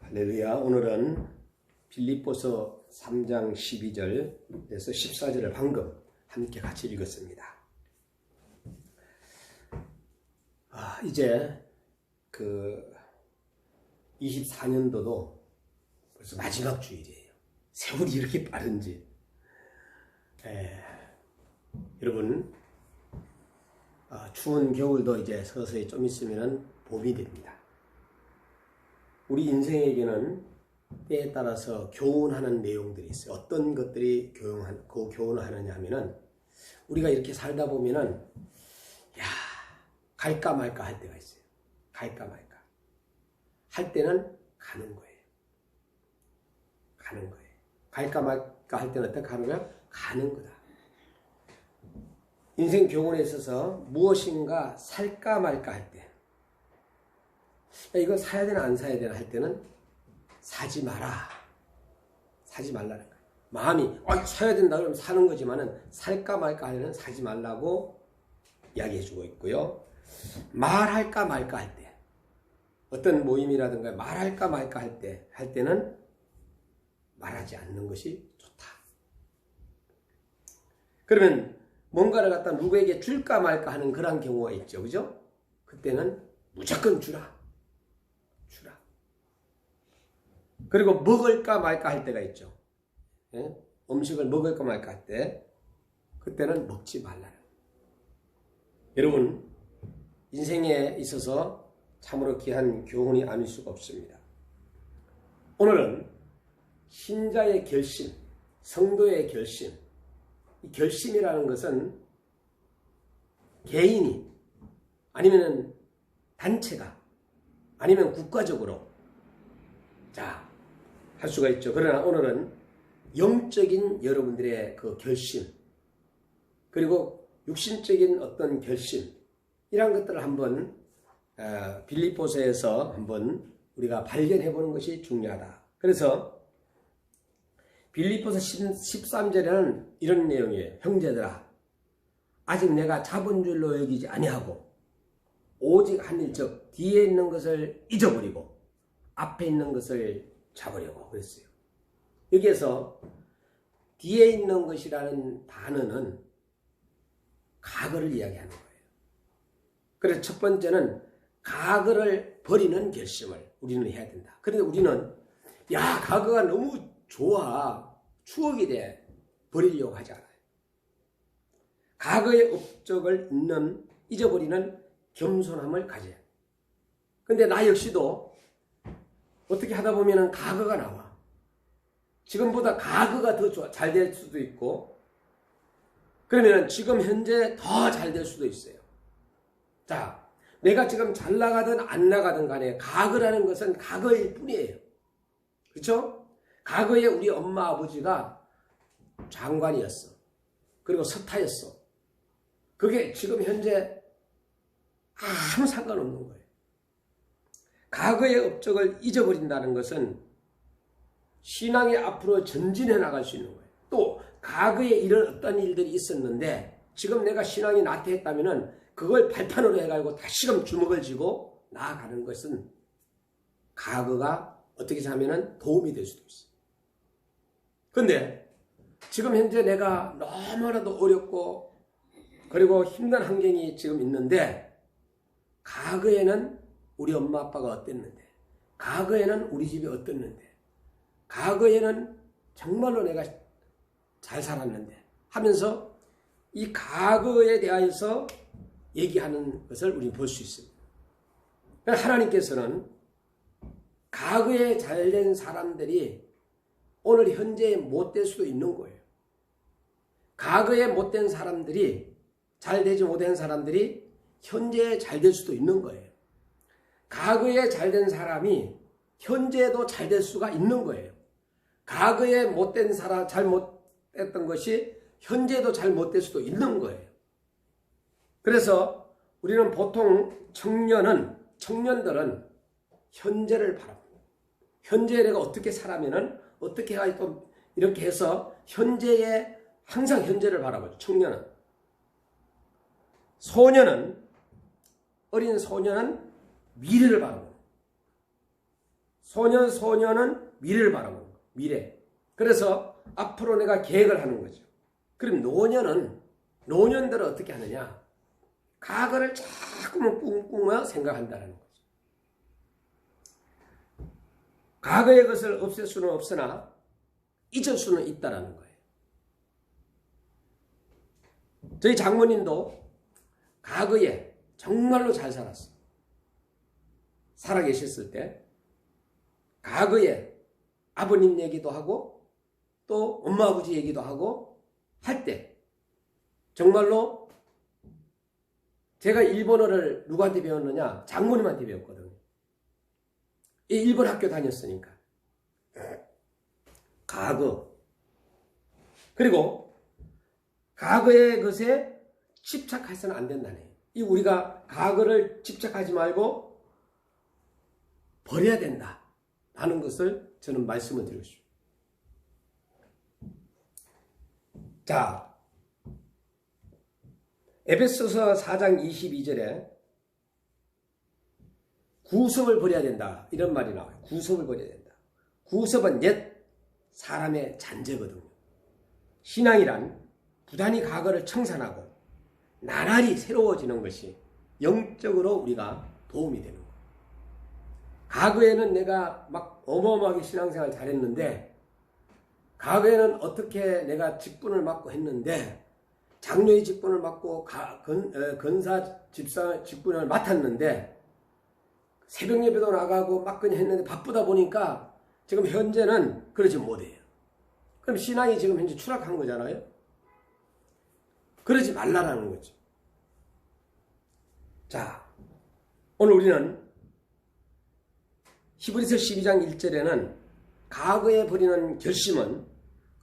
할렐루야. 오늘은 빌립보서 3장 12절에서 14절을 방금 함께 같이 읽었습니다. 이제 24년도도 벌써 마지막 주일이에요. 세월이 이렇게 빠른지. 여러분, 추운 겨울도 이제 서서히 좀 있으면 봄이 됩니다. 우리 인생에게는 때에 따라서 교훈하는 내용들이 있어요. 어떤 것들이 교훈을 하느냐 하면은, 우리가 이렇게 살다 보면은, 갈까 말까 할 때가 있어요. 갈까 말까. 할 때는 가는 거예요. 가는 거예요. 갈까 말까 할 때는 어떻게 하는 거야? 가는 거다. 인생 교훈에 있어서 무엇인가 살까 말까 할 때, 이거 사야 되나 안 사야 되나 할 때는 사지 마라. 사지 말라는 거예요. 마음이 사야 된다 그러면 사는 거지만은 살까 말까 하려는 사지 말라고 이야기해 주고 있고요. 말할까 말까 할 때, 어떤 모임이라든가 말할까 말까 할 때는 말하지 않는 것이 좋다. 그러면 뭔가를 갖다 누구에게 줄까 말까 하는 그런 경우가 있죠. 그죠? 그때는 무조건 주라. 주라. 그리고 먹을까 말까 할 때가 있죠. 음식을 먹을까 말까 할 때, 그때는 먹지 말라는. 여러분, 인생에 있어서 참으로 귀한 교훈이 아닐 수가 없습니다. 오늘은 신자의 결심, 성도의 결심, 이 결심이라는 것은 개인이 아니면 단체가 아니면 국가적으로 할 수가 있죠. 그러나 오늘은 영적인 여러분들의 그 결심, 그리고 육신적인 어떤 결심, 이런 것들을 한번 빌립보서에서 한번 우리가 발견해 보는 것이 중요하다. 그래서 빌립보서 13절에는 이런 내용이에요. 형제들아, 아직 내가 잡은 줄로 여기지 아니하고 오직 한 일, 즉 뒤에 있는 것을 잊어버리고 앞에 있는 것을 잡으려고 그랬어요. 여기에서 뒤에 있는 것이라는 단어는 과거를 이야기하는 거예요. 그래서 첫 번째는 과거를 버리는 결심을 우리는 해야 된다. 그런데 우리는 과거가 너무 좋아, 추억이 돼, 버리려고 하지 않아요. 과거의 업적을 잊어버리는 겸손함을 가져야 해요. 근데 나 역시도 어떻게 하다 보면 과거가 나와. 지금보다 과거가 더 잘 될 수도 있고, 그러면 지금 현재 더 잘 될 수도 있어요. 내가 지금 잘 나가든 안 나가든 간에 과거라는 것은 과거일 뿐이에요. 그렇죠? 과거에 우리 엄마 아버지가 장관이었어. 그리고 서타였어. 그게 지금 현재 아무 상관없는 거예요. 과거의 업적을 잊어버린다는 것은 신앙이 앞으로 전진해 나갈 수 있는 거예요. 또 과거에 이런 어떤 일들이 있었는데 지금 내가 신앙이 나태했다면 그걸 발판으로 해가지고 다시금 주먹을 쥐고 나아가는 것은 과거가 어떻게 하면 도움이 될 수도 있어요. 그런데 지금 현재 내가 너무나도 어렵고 그리고 힘든 환경이 지금 있는데, 과거에는 우리 엄마 아빠가 어땠는데, 과거에는 우리 집이 어땠는데, 과거에는 정말로 내가 잘 살았는데 하면서 이 과거에 대하여서 얘기하는 것을 우리는 볼 수 있습니다. 하나님께서는 과거에 잘된 사람들이 오늘 현재에 못될 수도 있는 거예요. 과거에 못된 사람들이, 잘 되지 못한 사람들이 현재에 잘 될 수도 있는 거예요. 과거에 잘된 사람이 현재에도 잘 될 수가 있는 거예요. 과거에 못된 사람, 잘못됐던 것이 현재에도 잘 못될 수도 있는 거예요. 그래서 우리는 보통 청년들은 현재를 바랍니다. 현재에 내가 어떻게 살아면은 어떻게 또 이렇게 해서 현재에 항상 현재를 바라보죠. 청년은. 어린 소년은 미래를 바라봅니다. 소년은 미래를 바라보는 거예요. 미래. 그래서 앞으로 내가 계획을 하는 거죠. 그럼 노년들은 어떻게 하느냐? 과거를 자꾸만 꿍꿍 생각한다는 거죠. 과거의 것을 없앨 수는 없으나 잊을 수는 있다는 거예요. 저희 장모님도 과거에 정말로 잘 살았어요. 살아계셨을 때 과거에 아버님 얘기도 하고 또 엄마 아버지 얘기도 하고 할 때 정말로 제가 일본어를 누구한테 배웠느냐? 장모님한테 배웠거든요. 일본 학교 다녔으니까. 과거. 그리고 과거의 것에 집착해서는 안 된다네. 이 우리가 과거를 집착하지 말고 버려야 된다. 라는 것을 저는 말씀을 드리고 싶습니다. 자, 에베소서 4장 22절에 구섭을 버려야 된다. 이런 말이 나와요. 구섭을 버려야 된다. 구섭은 옛 사람의 잔재거든요. 신앙이란 부단히 과거를 청산하고 나날이 새로워지는 것이 영적으로 우리가 도움이 되는 거예요. 과거에는 내가 막 어마어마하게 신앙생활 잘했는데 과거에는 어떻게 내가 직분을 맡고 했는데 장로의 직분을 맡고 건사 집사 직분을 맡았는데 새벽 예배도 나가고 막그냥 했는데 바쁘다 보니까 지금 현재는 그러지 못해요. 그럼 신앙이 지금 현재 추락한 거잖아요. 그러지 말라라는 거죠. 자, 오늘 우리는 히브리서 12장 1절에는 과거에 버리는 결심은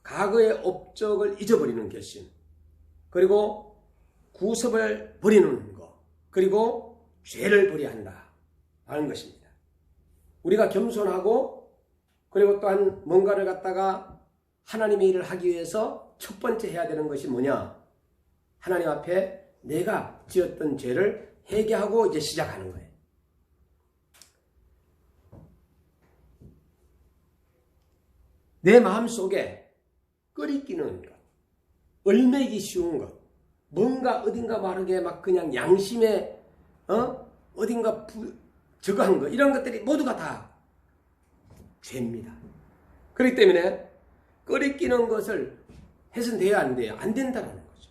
과거의 업적을 잊어버리는 결심, 그리고 구섭을 버리는 것, 그리고 죄를 버려야 한다 하는 것입니다. 우리가 겸손하고 그리고 또한 뭔가를 갖다가 하나님의 일을 하기 위해서 첫 번째 해야 되는 것이 뭐냐? 하나님 앞에 내가 지었던 죄를 회개하고 이제 시작하는 거예요. 내 마음속에 끓이끼는 것, 얼매기 쉬운 것, 뭔가 어딘가 마르게 막 그냥 양심에 어딘가 저거 한 거, 이런 것들이 모두가 다 죄입니다. 그렇기 때문에 끓이끼는 것을 해서는 돼야 안 돼요? 안 된다는 거죠.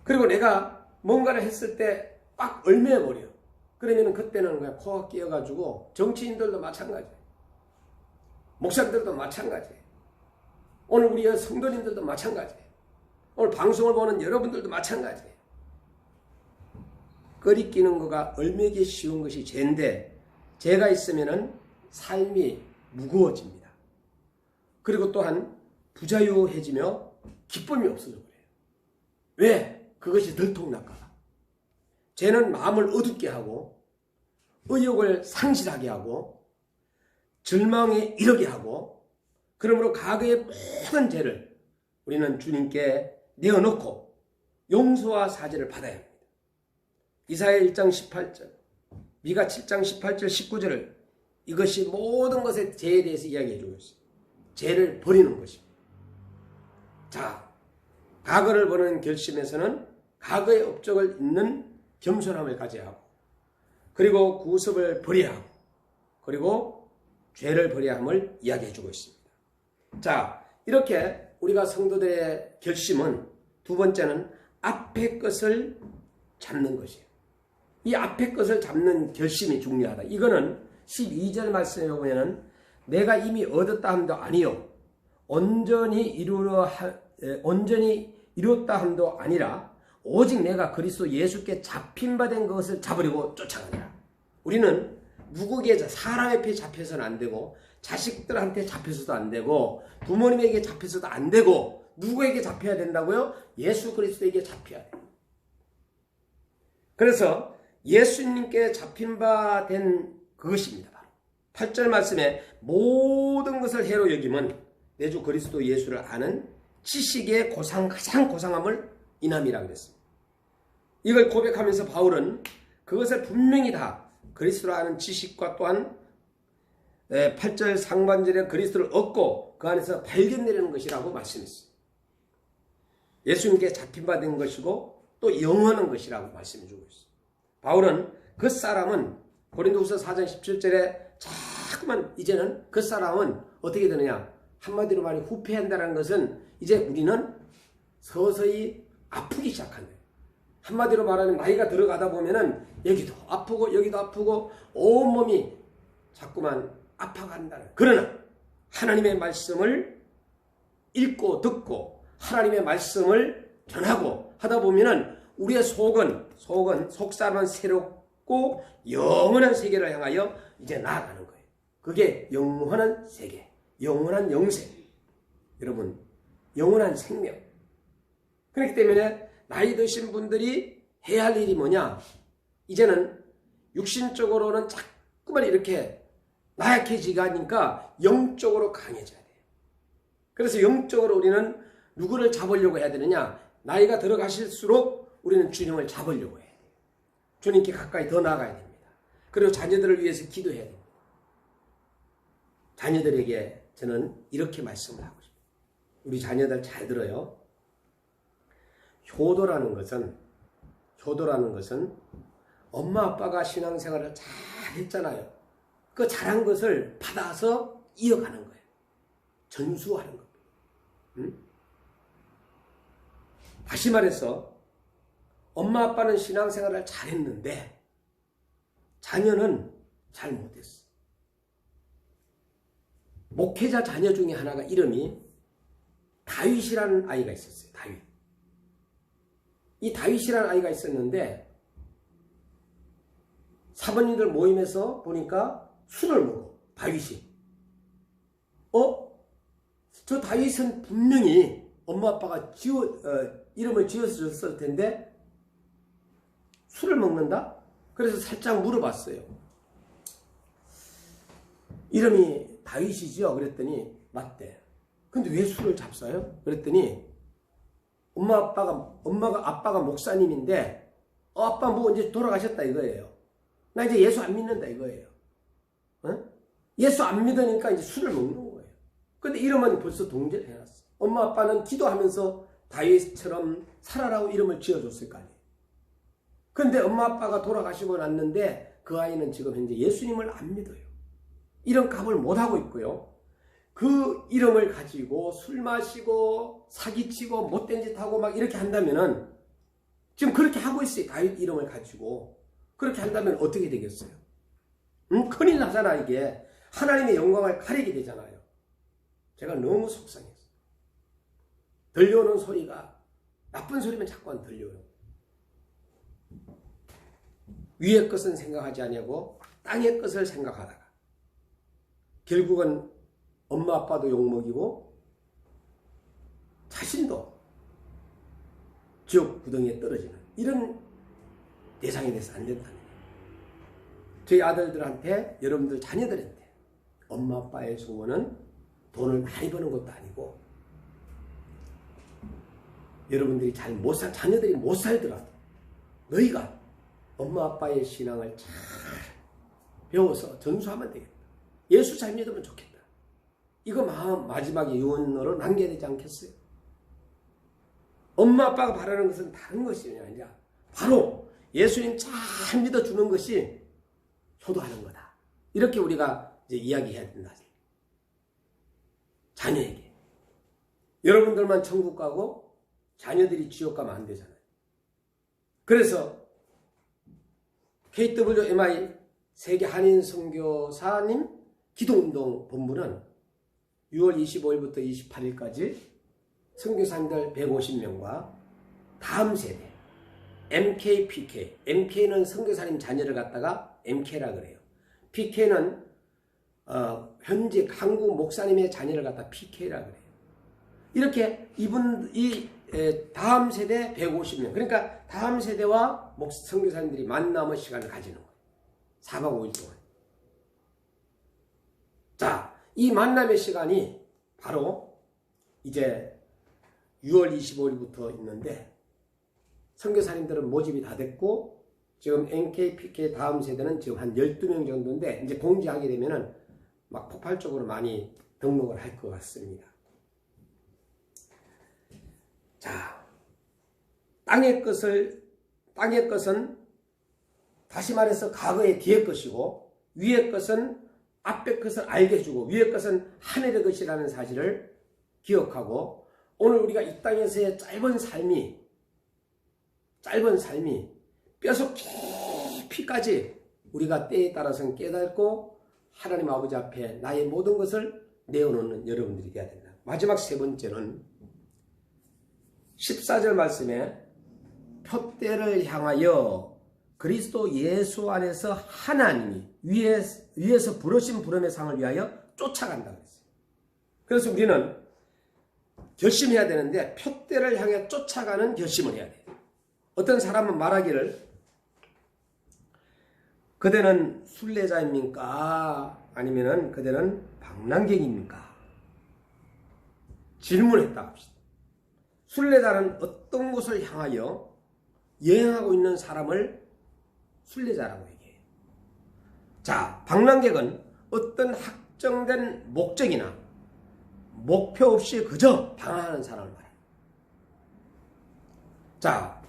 그리고 내가 뭔가를 했을 때 빡 얼매버려. 그러면 그때는 그냥 코가 끼어가지고 정치인들도 마찬가지예요. 목사들도 마찬가지예요. 오늘 우리 성도님들도 마찬가지예요. 오늘 방송을 보는 여러분들도 마찬가지예요. 끓이끼는 거가 얼매기 쉬운 것이 죄인데 죄가 있으면은 삶이 무거워집니다. 그리고 또한 부자유해지며 기쁨이 없어져 버려요. 왜? 그것이 들통날까봐. 죄는 마음을 어둡게 하고 의욕을 상실하게 하고 절망에 이르게 하고, 그러므로 과거의 모든 죄를 우리는 주님께 내어놓고 용서와 사죄를 받아야 합니다. 이사야 1장 18절, 미가 7장 18절 19절을 이것이 모든 것의 죄에 대해서 이야기해 주고 있어요. 죄를 버리는 것입니다. 자, 과거를 버리는 결심에서는 과거의 업적을 잊는 겸손함을 가져야 하고, 그리고 구습을 버려야 하고, 그리고 죄를 버려야 함을 이야기해 주고 있습니다. 자, 이렇게 우리가 성도들의 결심은 두 번째는 앞의 것을 잡는 것이에요. 이 앞의 것을 잡는 결심이 중요하다. 이거는 12절 말씀에 보면은 내가 이미 얻었다 함도 아니요 온전히 이루었다 함도 아니라 오직 내가 그리스도 예수께 잡힌 바 된 것을 잡으려고 쫓아가니라. 우리는 누구에게 사람 앞에 잡혀서는 안 되고 자식들한테 잡혀서도 안 되고 부모님에게 잡혀서도 안 되고 누구에게 잡혀야 된다고요? 예수 그리스도에게 잡혀야 돼요. 그래서 예수님께 잡힌 바 된 그것입니다. 바로 8절 말씀에 모든 것을 해로 여김은 내 주 그리스도 예수를 아는 지식의 가장 고상함을 인함이라고 그랬습니다. 이걸 고백하면서 바울은 그것을 분명히 다 그리스도를 아는 지식과 또한 8절 상반절에 그리스도를 얻고 그 안에서 발견되는 것이라고 말씀했어요. 예수님께 잡힌 바 된 것이고 또 영원한 것이라고 말씀해 주고 있어요. 바울은 그 사람은 고린도후서 4장 17절에 자꾸만 이제는 그 사람은 어떻게 되느냐, 한마디로 말해 후패한다는 것은 이제 우리는 서서히 아프기 시작한다. 한마디로 말하면 나이가 들어가다 보면은 여기도 아프고 여기도 아프고 온몸이 자꾸만 아파간다는. 그러나 하나님의 말씀을 읽고 듣고 하나님의 말씀을 전하고 하다 보면은 우리의 속사람은 새롭고 영원한 세계를 향하여 이제 나아가는 거예요. 그게 영원한 세계, 영원한 영생. 여러분, 영원한 생명. 그렇기 때문에 나이 드신 분들이 해야 할 일이 뭐냐? 이제는 육신적으로는 자꾸만 이렇게 나약해지니까 영적으로 강해져야 돼요. 그래서 영적으로 우리는 누구를 잡으려고 해야 되느냐? 나이가 들어가실수록 우리는 주님을 잡으려고 해야 돼요. 주님께 가까이 더 나아가야 됩니다. 그리고 자녀들을 위해서 기도해야 됩니다. 자녀들에게 저는 이렇게 말씀을 하고 싶어요. 우리 자녀들 잘 들어요. 효도라는 것은 엄마 아빠가 신앙생활을 잘 했잖아요. 그 잘한 것을 받아서 이어가는 거예요. 전수하는 겁니다. 다시 말해서 엄마 아빠는 신앙생활을 잘했는데 자녀는 잘 못했어. 목회자 자녀 중에 하나가 이름이 다윗이라는 아이가 있었어요. 다윗. 이 다윗이라는 아이가 있었는데 사모님들 모임에서 보니까 술을 먹어. 다윗이. 저 다윗은 분명히 엄마 아빠가 이름을 지어서 줬을 텐데 술을 먹는다? 그래서 살짝 물어봤어요. 이름이 다윗이죠? 그랬더니 맞대. 근데 왜 술을 잡사요? 그랬더니 아빠가 목사님인데 아빠 뭐 이제 돌아가셨다 이거예요. 나 이제 예수 안 믿는다 이거예요. 예수 안 믿으니까 이제 술을 먹는 거예요. 근데 이름은 벌써 동제를 해놨어. 엄마 아빠는 기도하면서 다윗처럼 살아라고 이름을 지어줬을 거 아니에요. 근데 엄마 아빠가 돌아가시고 났는데 그 아이는 지금 현재 예수님을 안 믿어요. 이런 값을 못하고 있고요. 그 이름을 가지고 술 마시고 사기치고 못된 짓 하고 막 이렇게 한다면은 지금 그렇게 하고 있어요. 다윗 이름을 가지고. 그렇게 한다면 어떻게 되겠어요? 큰일 나잖아 이게. 하나님의 영광을 가리게 되잖아요. 제가 너무 속상했어요. 들려오는 소리가 나쁜 소리만 자꾸 안 들려요. 위의 것은 생각하지 아니하고 땅의 것을 생각하다가 결국은 엄마 아빠도 욕먹이고 자신도 지옥 구덩이에 떨어지는 이런 대상이 돼서 안 된다는 거예요. 저희 아들들한테, 여러분들 자녀들한테 엄마 아빠의 소원은 돈을 많이 버는 것도 아니고 여러분들이 자녀들이 못 살더라도 너희가 엄마 아빠의 신앙을 잘 배워서 전수하면 되겠다. 예수 잘 믿으면 좋겠다. 이거 마지막에 유언으로 남겨야 되지 않겠어요? 엄마 아빠가 바라는 것은 다른 것이 아니라 바로 예수님 잘 믿어주는 것이 효도하는 거다. 이렇게 우리가 이제 이야기해야 된다. 자녀에게. 여러분들만 천국 가고 자녀들이 지옥 가면 안 되잖아요. 그래서 KWMI 세계 한인 선교사님 기도운동 본부는 6월 25일부터 28일까지 선교사님들 150명과 다음 세대 MK, PK. MK는 선교사님 자녀를 갖다가 MK라 그래요. PK는 현직 한국 목사님의 자녀를 갖다 PK라 그래요. 이렇게 다음 세대 150명. 그러니까 다음 세대와 선교사님들이 만남의 시간을 가지는 거예요. 4박 5일 동안. 자, 이 만남의 시간이 바로 이제 6월 25일부터 있는데 선교사님들은 모집이 다 됐고 지금 NK, PK 다음 세대는 지금 한 12명 정도인데 이제 공지하게 되면은 막 폭발적으로 많이 등록을 할 것 같습니다. 자, 땅의 것은 다시 말해서 과거의 뒤의 것이고, 위의 것은 앞의 것을 알게 해주고, 위의 것은 하늘의 것이라는 사실을 기억하고, 오늘 우리가 이 땅에서의 짧은 삶이 뼈속 깊이까지 우리가 때에 따라서는 깨닫고 하나님 아버지 앞에 나의 모든 것을 내어놓는 여러분들이 되어야 된다. 마지막 세 번째는 14절 말씀에 표대를 향하여 그리스도 예수 안에서 하나님이 위에서 부르신 부름의 상을 위하여 쫓아간다 그랬어요. 그래서 우리는 결심해야 되는데 표대를 향해 쫓아가는 결심을 해야 돼요. 어떤 사람은 말하기를 그대는 순례자입니까? 아니면 그대는 방랑객입니까? 질문했다 합시다. 순례자는 어떤 곳을 향하여 여행하고 있는 사람을 순례자라고 얘기해요. 자, 방랑객은 어떤 확정된 목적이나 목표 없이 그저 방황하는 사람을 말해요. 자,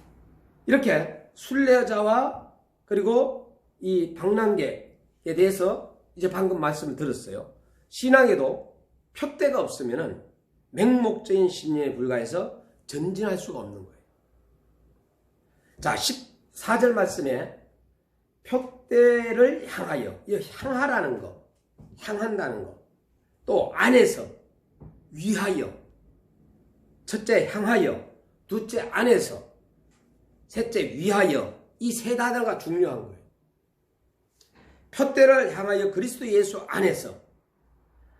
이렇게 순례자와 그리고 이 방랑객에 대해서 이제 방금 말씀을 들었어요. 신앙에도 표대가 없으면 맹목적인 심리에 불과해서 전진할 수가 없는 거예요. 자, 14절 말씀에 표대를 향하여, 향하라는 거, 향한다는 거, 또 안에서, 위하여, 첫째 향하여, 둘째 안에서, 셋째 위하여, 이 세 단어가 중요한 거예요. 표대를 향하여 그리스도 예수 안에서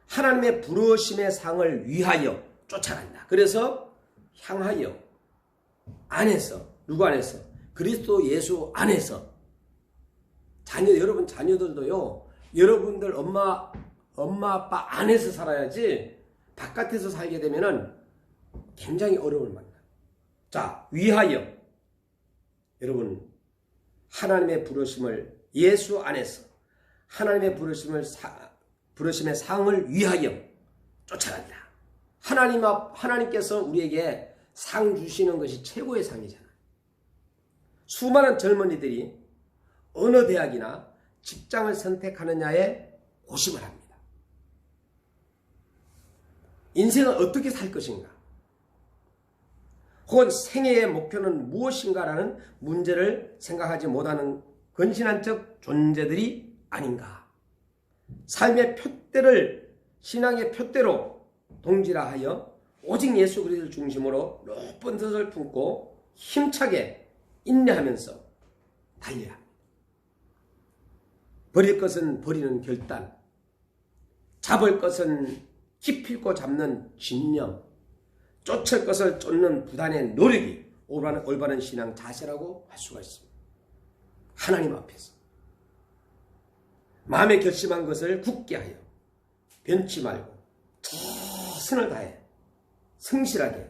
하나님의 부르심의 상을 위하여 쫓아간다. 그래서 향하여, 안에서, 누구 안에서? 그리스도 예수 안에서. 여러분 자녀들도요, 여러분들 엄마 아빠 안에서 살아야지 바깥에서 살게 되면은 굉장히 어려움을 만나요. 자, 위하여. 여러분, 하나님의 부르심을 예수 안에서 하나님의 부르심의 상을 위하여 쫓아간다. 하나님께서 우리에게 상 주시는 것이 최고의 상이잖아요. 수많은 젊은이들이 어느 대학이나 직장을 선택하느냐에 고심을 합니다. 인생을 어떻게 살 것인가? 혹은 생애의 목표는 무엇인가라는 문제를 생각하지 못하는 근신한적 존재들이 아닌가. 삶의 표대를 신앙의 표대로 동질하여 오직 예수 그리스도를 중심으로 높은 뜻을 품고 힘차게 인내하면서 달려야 합니다. 버릴 것은 버리는 결단, 잡을 것은 기필코 잡는 신념, 쫓을 것을 쫓는 부단의 노력이 올바른 신앙 자세라고 할 수가 있습니다. 하나님 앞에서 마음에 결심한 것을 굳게 하여 변치 말고 최선을 다해 성실하게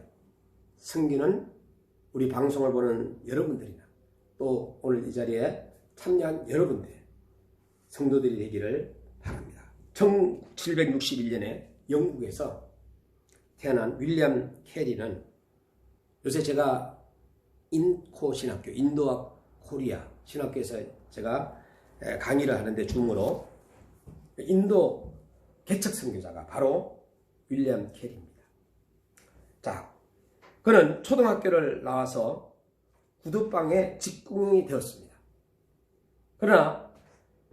섬기는 우리 방송을 보는 여러분들이나 또 오늘 이 자리에 참여한 여러분들 성도들이 되기를 바랍니다. 1761년에 영국에서 태어난 윌리엄 캐리는 요새 제가 인코 신학교, 인도와 코리아 신학교에서 제가 강의를 하는데 줌으로 인도 개척 선교자가 바로 윌리엄 캐리입니다. 자, 그는 초등학교를 나와서 구두방에 직궁이 되었습니다. 그러나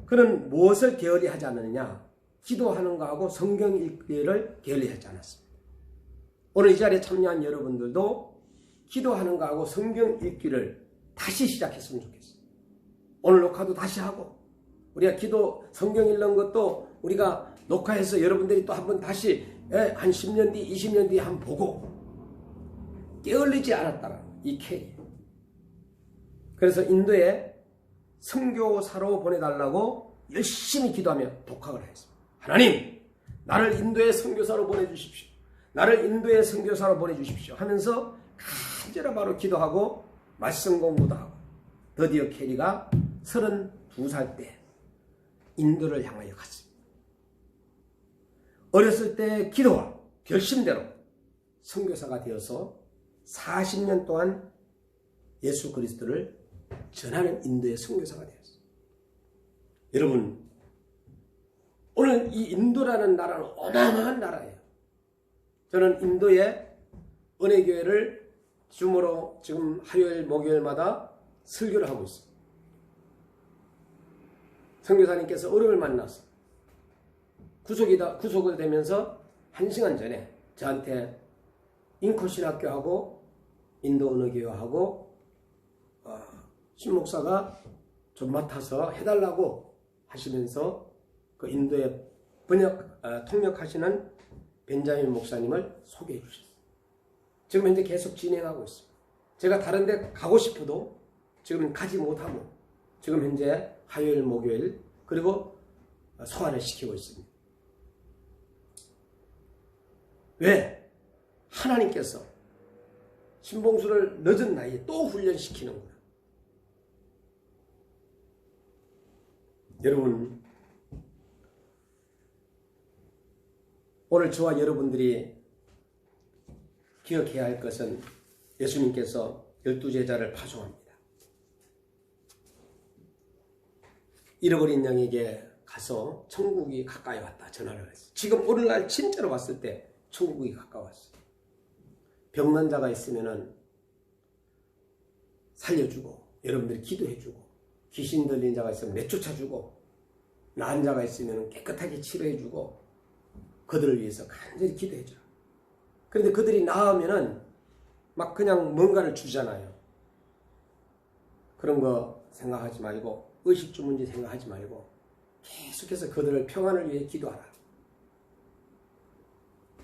그는 무엇을 게을리 하지 않느냐? 기도하는 것하고 성경 읽기를 게을리 하지 않았습니다. 오늘 이 자리에 참여한 여러분들도 기도하는 것하고 성경 읽기를 다시 시작했으면 좋겠어요. 오늘 녹화도 다시 하고 우리가 성경 읽는 것도 우리가 녹화해서 여러분들이 또 한번 다시 한 10년 뒤, 20년 뒤에 한번 보고 게을리지 않았다는 이 K. 그래서 인도에 선교사로 보내달라고 열심히 기도하며 독학을 했습니다. 하나님, 나를 인도에 선교사로 보내주십시오. 나를 인도에 선교사로 보내주십시오 하면서 간절히 기도하고 말씀 공부도 하고 드디어 캐리가 32살 때 인도를 향하여 갔습니다. 어렸을 때 기도와 결심대로 선교사가 되어서 40년 동안 예수 그리스도를 전하는 인도의 선교사가 되었어요. 여러분, 오늘 이 인도라는 나라는 어마어마한 나라예요. 저는 인도의 은혜교회를 줌으로 지금 화요일, 목요일마다 설교를 하고 있어요. 선교사님께서 어려움을 만나서 구속을 되면서 1시간 전에 저한테 인코신학교하고 인도 은혜교회하고 신목사가 좀 맡아서 해달라고 하시면서 그 인도에 통역하시는 벤자민 목사님을 소개해 주셨어요. 지금 현재 계속 진행하고 있습니다. 제가 다른 데 가고 싶어도 지금 가지 못하고 지금 현재 화요일, 목요일 그리고 소환을 시키고 있습니다. 왜? 하나님께서 신봉수를 늦은 나이에 또 훈련시키는구나. 여러분, 오늘 저와 여러분들이 기억해야 할 것은 예수님께서 12제자를 파송합니다. 잃어버린 양에게 가서 천국이 가까이 왔다 전화를 했어요. 지금 오늘날 진짜로 왔을 때 천국이 가까웠어요. 병난 자가 있으면 살려주고 여러분들이 기도해주고 귀신 들린 자가 있으면 내쫓아주고 나은 자가 있으면 깨끗하게 치료해주고 그들을 위해서 간절히 기도해줘요. 그런데 그들이 나으면은 막 그냥 뭔가를 주잖아요. 그런 거 생각하지 말고 의식주 문제 생각하지 말고 계속해서 그들을 평안을 위해 기도하라.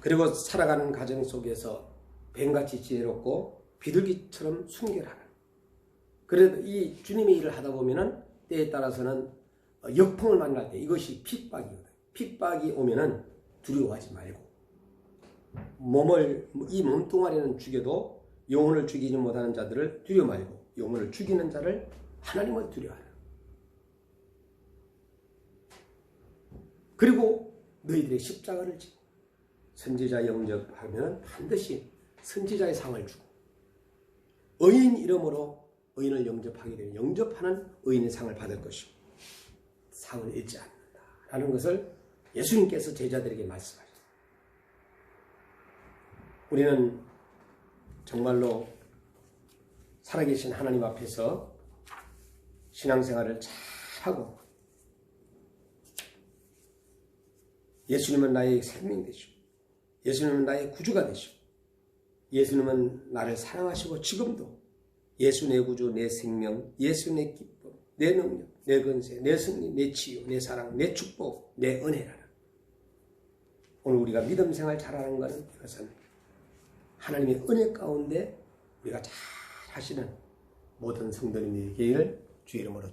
그리고 살아가는 과정 속에서 뱀같이 지혜롭고 비둘기처럼 순결하라. 그래도 이 주님의 일을 하다 보면은 때에 따라서는 역풍을 만날 때 이것이 핍박이거든요. 핍박이 오면은 두려워하지 말고 이 몸뚱아리는 죽여도 영혼을 죽이지 못하는 자들을 두려워 말고 영혼을 죽이는 자를 하나님을 두려워하라. 그리고 너희들의 십자가를 지고 선지자 영접하면 반드시 선지자의 상을 주고 의인 이름으로 의인을 영접하게 되면 영접하는 의인의 상을 받을 것이고 상을 잃지 않는다라는 것을 예수님께서 제자들에게 말씀하셨습니다. 우리는 정말로 살아계신 하나님 앞에서 신앙생활을 잘하고 예수님은 나의 생명 되시고 예수님은 나의 구주가 되시고 예수님은 나를 사랑하시고 지금도 예수 내 구주, 내 생명, 예수 내 기쁨, 내 능력, 내 권세, 내 승리, 내 치유, 내 사랑, 내 축복, 내 은혜라는 오늘 우리가 믿음 생활 잘하는 것은 이것은 하나님의 은혜 가운데 우리가 잘 하시는 모든 성도님이 되기를 주의 이름으로